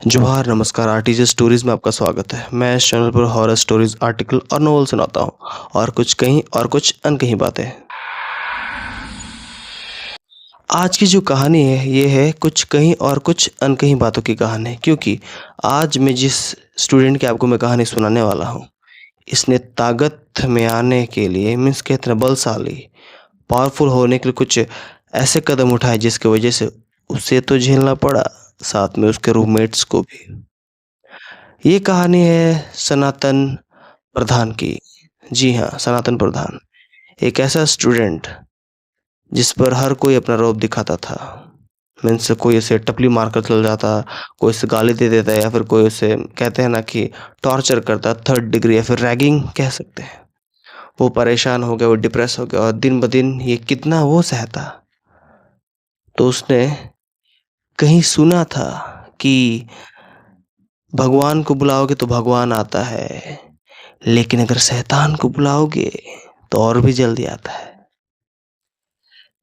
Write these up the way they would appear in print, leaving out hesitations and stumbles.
जोहार, नमस्कार, आरटीजे स्टोरीज़ में आपका स्वागत है। मैं इस चैनल पर हॉरर स्टोरीज़, आर्टिकल और नॉवल सुनाता हूँ और कुछ कहीं और कुछ अनकही बातें। आज की जो कहानी है, ये है कुछ कहीं और कुछ अनकही बातों की कहानी, क्योंकि आज मैं जिस स्टूडेंट की आपको मैं कहानी सुनाने वाला हूँ, इसने ताकत में आने के लिए मीन्स कहते हैं ना बलशाली, पावरफुल होने के लिए कुछ ऐसे कदम उठाए जिसकी वजह से उसे तो झेलना पड़ा, साथ में उसके रूममेट्स को भी। ये कहानी है सनातन प्रधान की। जी हाँ, सनातन प्रधान। एक ऐसा स्टूडेंट जिस पर हर कोई अपना रौब दिखाता था। मीन्स कोई उसे टपली मारकर चल जाता, कोई उसे गाली दे देता या फिर कोई उसे कहते हैं ना कि टॉर्चर करता, 3rd डिग्री या फिर रैगिंग कह सकते हैं। वो परेशान हो गया, वो डिप्रेस हो गया और दिन-ब-दिन ये कितना वो सहता। तो उसने कहीं सुना था कि भगवान को बुलाओगे तो भगवान आता है, लेकिन अगर शैतान को बुलाओगे तो और भी जल्दी आता है।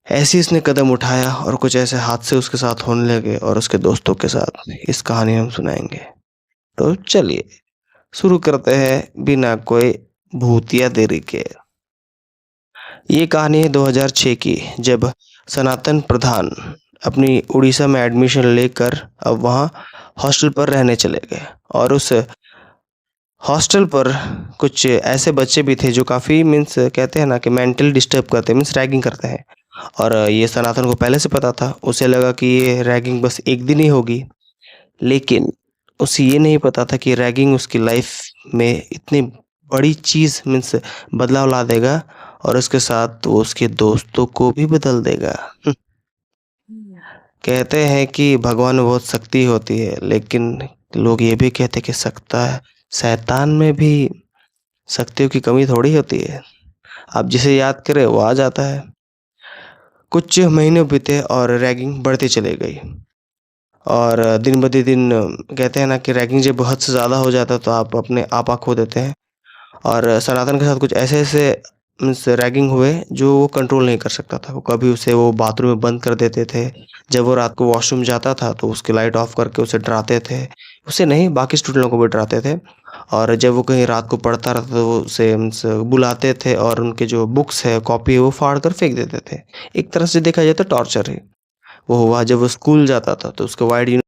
ऐसे ही इसने कदम उठाया और कुछ ऐसे हादसे उसके साथ होने लगे और उसके दोस्तों के साथ। इस कहानी में हम सुनाएँगे। तो चलिए शुरू करते हैं बिना कोई भूतिया देरी के। ये कहानी है 2006 की, जब सनातन प्रधान अपनी उड़ीसा में एडमिशन लेकर अब वहाँ हॉस्टल पर रहने चले गए और उस हॉस्टल पर कुछ ऐसे बच्चे भी थे जो काफ़ी मीन्स कहते हैं ना कि मेंटली डिस्टर्ब करते हैं, मीन्स रैगिंग करते हैं। और ये सनातन को पहले से पता था। उसे लगा कि ये रैगिंग बस एक दिन ही होगी, लेकिन उसे ये नहीं पता था कि रैगिंग उसकी लाइफ में इतनी बड़ी चीज़ मीन्स बदलाव ला देगा और उसके साथ वो उसके दोस्तों को भी बदल देगा। कहते हैं कि भगवान में बहुत शक्ति होती है, लेकिन लोग ये भी कहते हैं कि सकता है शैतान में भी शक्तियों की कमी थोड़ी होती है। आप जिसे याद करें वो आ जाता है। कुछ महीने बीते और रैगिंग बढ़ती चली गई और दिन-ब-दिन कहते हैं ना कि रैगिंग जब हद से ज़्यादा हो जाता है तो आप अपने आपा खो देते हैं। और सनातन के साथ कुछ ऐसे-ऐसे मीन्स रैगिंग हुए जो वो कंट्रोल नहीं कर सकता था। वो कभी उसे वो बाथरूम में बंद कर देते थे। जब वो रात को वॉशरूम जाता था तो उसकी लाइट ऑफ करके उसे डराते थे। उसे नहीं, बाकी स्टूडेंटों को भी डराते थे। और जब वो कहीं रात को पढ़ता रहता तो वो उसे मीन्स बुलाते थे और उनके जो बुक्स है, कॉपी है वो फाड़ कर फेंक देते थे। एक तरह से देखा जाए तो टॉर्चर है। वो हुआ जब वो स्कूल जाता था तो उसके व्हाइट